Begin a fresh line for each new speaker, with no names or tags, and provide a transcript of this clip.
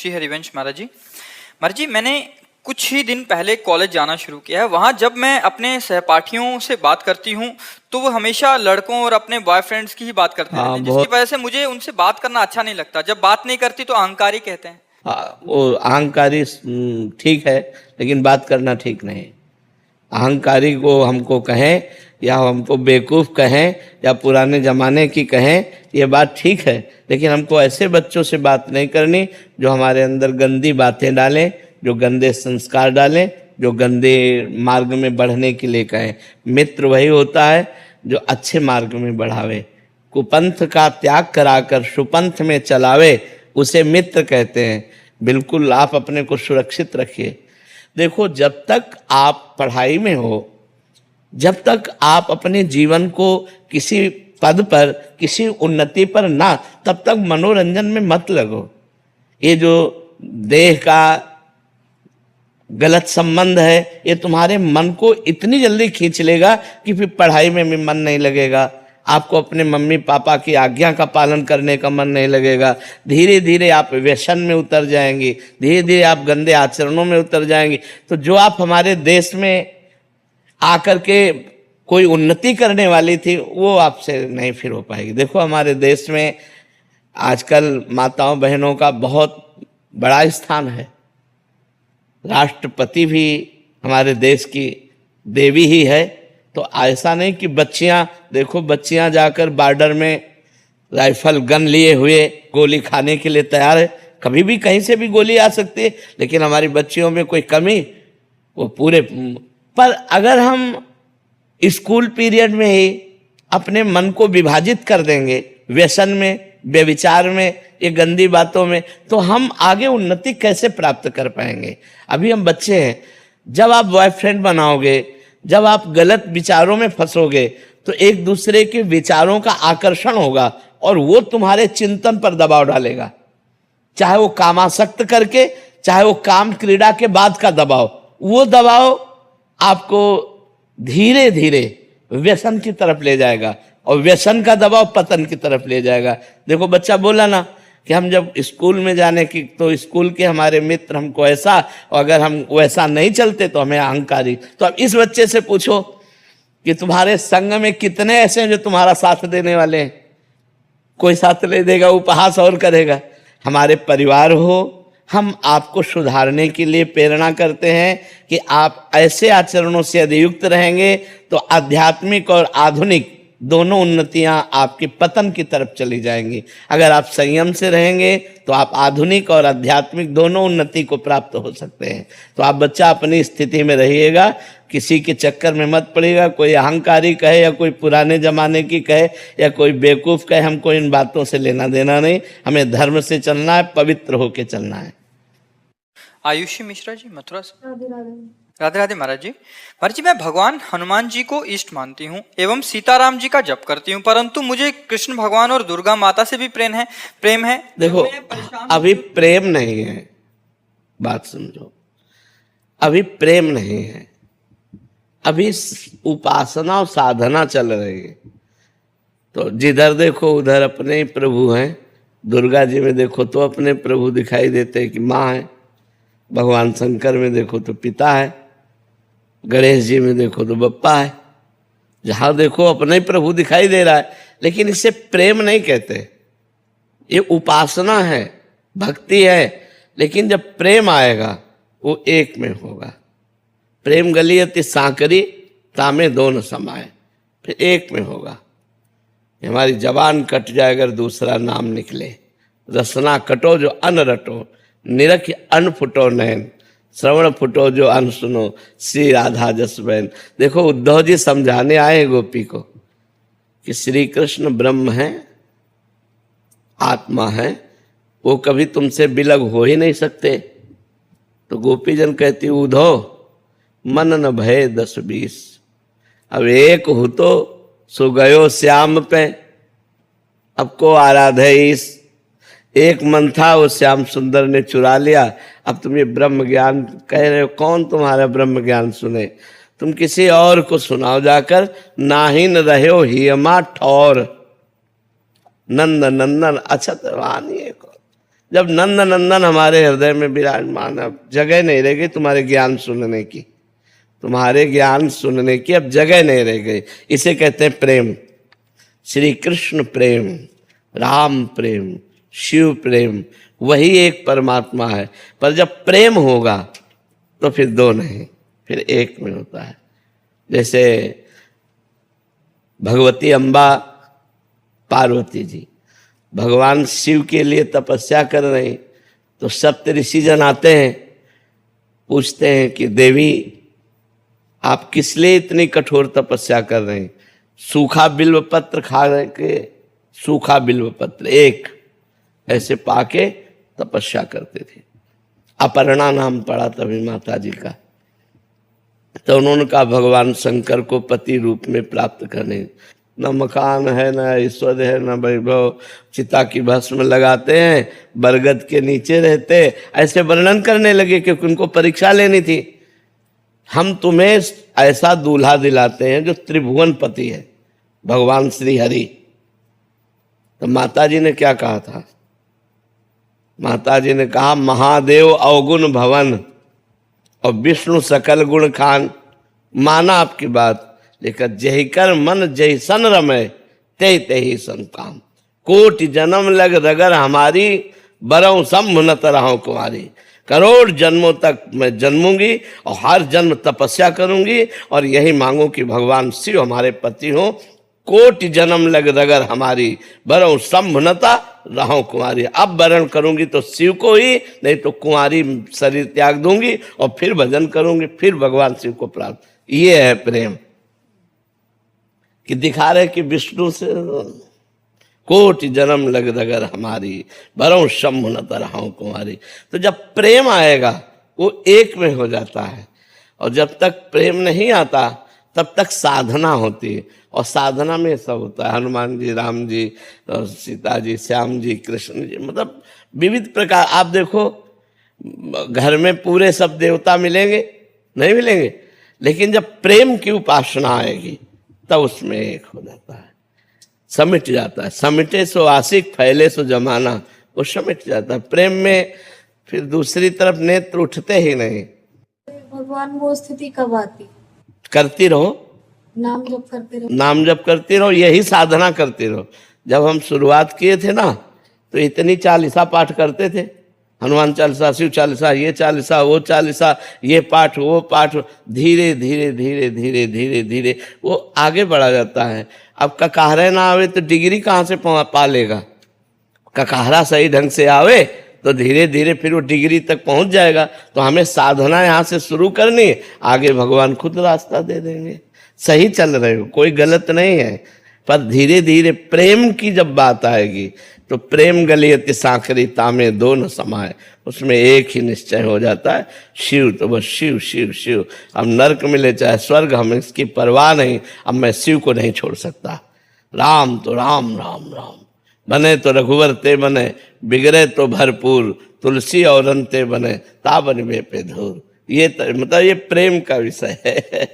श्री हरिवंश महाराज जी। महाराज जी, मैंने कुछ ही दिन पहले कॉलेज जाना शुरू किया है। वहाँ जब मैं अपने सहपाठियों से बात करती हूँ तो वो हमेशा लड़कों और अपने बॉयफ्रेंड्स की ही बात करते रहते हैं, जिसकी वजह से मुझे उनसे बात करना अच्छा नहीं लगता। जब बात नहीं करती तो अहंकारी कहते हैं।
वो अहंकारी ठीक है, लेकिन बात करना ठीक नहीं। अहंकारी को हमको कहें या हमको बेवकूफ़ कहें या पुराने ज़माने की कहें, ये बात ठीक है, लेकिन हमको ऐसे बच्चों से बात नहीं करनी जो हमारे अंदर गंदी बातें डालें, जो गंदे संस्कार डालें, जो गंदे मार्ग में बढ़ने के लिए कहें। मित्र वही होता है जो अच्छे मार्ग में बढ़ावे, कुपंथ का त्याग कराकर सुपंथ में चलावे, उसे मित्र कहते हैं। बिल्कुल आप अपने को सुरक्षित रखिए। देखो, जब तक आप पढ़ाई में हो, जब तक आप अपने जीवन को किसी पद पर, किसी उन्नति पर ना, तब तक मनोरंजन में मत लगो। ये जो देह का गलत संबंध है, ये तुम्हारे मन को इतनी जल्दी खींच लेगा कि फिर पढ़ाई में भी मन नहीं लगेगा, आपको अपने मम्मी पापा की आज्ञा का पालन करने का मन नहीं लगेगा। धीरे धीरे आप व्यसन में उतर जाएंगे, धीरे धीरे आप गंदे आचरणों में उतर जाएंगे। तो जो आप हमारे देश में आकर के कोई उन्नति करने वाली थी, वो आपसे नहीं फिर हो पाएगी। देखो, हमारे देश में आजकल माताओं बहनों का बहुत बड़ा स्थान है। राष्ट्रपति भी हमारे देश की देवी ही है। तो ऐसा नहीं कि बच्चियां, देखो बच्चियां जाकर बॉर्डर में राइफल गन लिए हुए गोली खाने के लिए तैयार है। कभी भी कहीं से भी गोली आ सकती है, लेकिन हमारी बच्चियों में कोई कमी, वो पूरे। पर अगर हम स्कूल पीरियड में ही अपने मन को विभाजित कर देंगे व्यसन में, व्यभिचार में, ये गंदी बातों में, तो हम आगे उन्नति कैसे प्राप्त कर पाएंगे? अभी हम बच्चे हैं। जब आप बॉयफ्रेंड बनाओगे, जब आप गलत विचारों में फंसोगे, तो एक दूसरे के विचारों का आकर्षण होगा और वो तुम्हारे चिंतन पर दबाव डालेगा, चाहे वो कामासक्त करके, चाहे वो काम क्रीड़ा के बाद का दबाव। वो दबाव आपको धीरे धीरे व्यसन की तरफ ले जाएगा और व्यसन का दबाव पतन की तरफ ले जाएगा। देखो, बच्चा बोला ना कि हम जब स्कूल में जाने की, तो स्कूल के हमारे मित्र हमको ऐसा, और अगर हम वैसा नहीं चलते तो हमें अहंकारी। तो अब इस बच्चे से पूछो कि तुम्हारे संग में कितने ऐसे हैं जो तुम्हारा साथ देने वाले हैं? कोई साथ नहीं देगा, उपहास और करेगा। हमारे परिवार हो, हम आपको सुधारने के लिए प्रेरणा करते हैं कि आप ऐसे आचरणों से यदि युक्त रहेंगे तो आध्यात्मिक और आधुनिक दोनों उन्नतियां आपके पतन की तरफ चली जाएंगी। अगर आप संयम से रहेंगे तो आप आधुनिक और आध्यात्मिक दोनों उन्नति को प्राप्त हो सकते हैं। तो आप बच्चा अपनी स्थिति में रहिएगा, किसी के चक्कर में मत पड़ेगा। कोई अहंकारी कहे या कोई पुराने जमाने की कहे या कोई बेवकूफ़ कहे, हमको इन बातों से लेना देना नहीं। हमें धर्म से चलना है, पवित्र होकर चलना है।
आयुषी मिश्रा जी, मथुरा से। राधे राधे महाराज जी। महाराज जी, मैं भगवान हनुमान जी को इष्ट मानती हूँ एवं सीताराम जी का जप करती हूँ, परंतु मुझे कृष्ण भगवान और दुर्गा माता से भी प्रेम है।
देखो, अभी प्रेम नहीं है, बात समझो। अभी प्रेम नहीं है, अभी उपासना और साधना चल रही है। तो जिधर देखो उधर अपने ही प्रभु हैं। दुर्गा जी में देखो तो अपने प्रभु दिखाई देते हैं कि माँ है, भगवान शंकर में देखो तो पिता है, गणेश जी में देखो तो बप्पा है। जहाँ देखो अपने ही प्रभु दिखाई दे रहा है, लेकिन इसे प्रेम नहीं कहते। ये उपासना है, भक्ति है, लेकिन जब प्रेम आएगा वो एक में होगा। प्रेम गलियति सांकरी तामे दोनों समाए, फिर एक में होगा। हमारी जबान कट जाए अगर दूसरा नाम निकले, रसना कटो जो अन रटो, निरख अन फुटो नैन, श्रवण फुटो जो अन सुनो, श्री राधा जस बहन। देखो, उद्धव जी समझाने आए गोपी को कि श्री कृष्ण ब्रह्म है, आत्मा है, वो कभी तुमसे बिलग हो ही नहीं सकते। तो गोपी जन कहती, उद्धव मन न भय 10-20, अब एक हो तो सो गयो श्याम पे, अब को आराधे इस। एक मन था, वो श्याम सुंदर ने चुरा लिया। अब तुम ये ब्रह्म ज्ञान कह रहे हो, कौन तुम्हारा ब्रह्म ज्ञान सुने? तुम किसी और को सुनाओ जाकर। नाहिन रहो हियमा ठौर, नंद नंदन अछत वानी को। जब नंद नंदन हमारे हृदय में विराजमान, अब जगह नहीं रह गई तुम्हारे ज्ञान सुनने की, तुम्हारे ज्ञान सुनने की अब जगह नहीं रह गई। इसे कहते हैं प्रेम। श्री कृष्ण प्रेम, राम प्रेम, शिव प्रेम, वही एक परमात्मा है। पर जब प्रेम होगा तो फिर दो नहीं, फिर एक में होता है। जैसे भगवती अम्बा पार्वती जी भगवान शिव के लिए तपस्या कर रहे हैं, तो सप्त ऋषिजन आते हैं, पूछते हैं कि देवी आप किस लिए इतनी कठोर तपस्या कर रहे हैं? सूखा बिल्व पत्र खा के, सूखा बिल्व पत्र एक ऐसे पाके तपस्या करते थे। अपर्णा नाम पड़ा तभी माता जी का। तो उन्होंने कहा भगवान शंकर को पति रूप में प्राप्त करने, न मकान है, न ऐश्वर्य है, न वैभव, चिता की भस्म लगाते हैं, बरगद के नीचे रहते, ऐसे वर्णन करने लगे क्योंकि उनको परीक्षा लेनी थी। हम तुम्हें ऐसा दूल्हा दिलाते हैं जो त्रिभुवन पति है, भगवान श्री हरि। तो माता जी ने क्या कहा था? माता जी ने कहा महादेव अवगुण भवन और विष्णु सकल गुण खान। माना आपकी बात, लेकिन जही कर मन जही सन रमय ते ही सन काम। कोटि जन्म लग रगर हमारी बरऊ शंभु न तरह कुमारी। करोड़ जन्मों तक मैं जन्मूंगी और हर जन्म तपस्या करूंगी और यही मांगू कि भगवान शिव हमारे पति हो। कोटि जन्म लग रगर हमारी बरऊ शंभुनता रहो कुमारी। अब वरण करूंगी तो शिव को ही, नहीं तो कुंवारी शरीर त्याग दूंगी और फिर भजन करूंगी, फिर भगवान शिव को प्राप्त। ये है प्रेम कि दिखा रहे कि विष्णु से कोटि जन्म लग रगर हमारी बरऊ शंभुनता रहो कुमारी। तो जब प्रेम आएगा वो एक में हो जाता है, और जब तक प्रेम नहीं आता तब तक साधना होती है। और साधना में सब होता है, हनुमान जी, राम जी, सीता जी, श्याम जी, कृष्ण जी, मतलब विविध प्रकार। आप देखो घर में पूरे सब देवता मिलेंगे नहीं मिलेंगे, लेकिन जब प्रेम की उपासना आएगी तब उसमें एक हो जाता है, समिट जाता है। समिटे सो आशिक फैले सो जमाना, वो समिट जाता है प्रेम में। फिर दूसरी तरफ नेत्र उठते ही नहीं।
भगवान वो स्थिति कब आती?
करती रहो,
नाम जप करते रहो,
नाम जप करती रहो, यही साधना करती रहो। जब हम शुरुआत किए थे ना तो इतनी चालीसा पाठ करते थे, हनुमान चालीसा, शिव चालीसा, ये चालीसा, वो चालीसा, ये पाठ, वो पाठ। धीरे धीरे धीरे धीरे धीरे धीरे वो आगे बढ़ा जाता है। अब ककाहरे ना आवे तो डिग्री कहाँ से पा लेगा? ककाहरा सही ढंग से आवे तो धीरे धीरे फिर वो डिग्री तक पहुंच जाएगा। तो हमें साधना यहाँ से शुरू करनी, आगे भगवान खुद रास्ता दे देंगे। सही चल रहे हो, कोई गलत नहीं है, पर धीरे धीरे प्रेम की जब बात आएगी तो प्रेम गलियति सांकरी तामे दो न समाए, उसमें एक ही निश्चय हो जाता है, शिव तो बस शिव शिव शिव। अब नरक मिले चाहे स्वर्ग, हम इसकी परवाह नहीं। अब मैं शिव को नहीं छोड़ सकता। राम तो राम राम राम, बने तो रघुवर ते बने, बिगड़े तो भरपूर, तुलसी और अंते बने, ताबन में पे धूर। ये मतलब ये प्रेम का विषय है।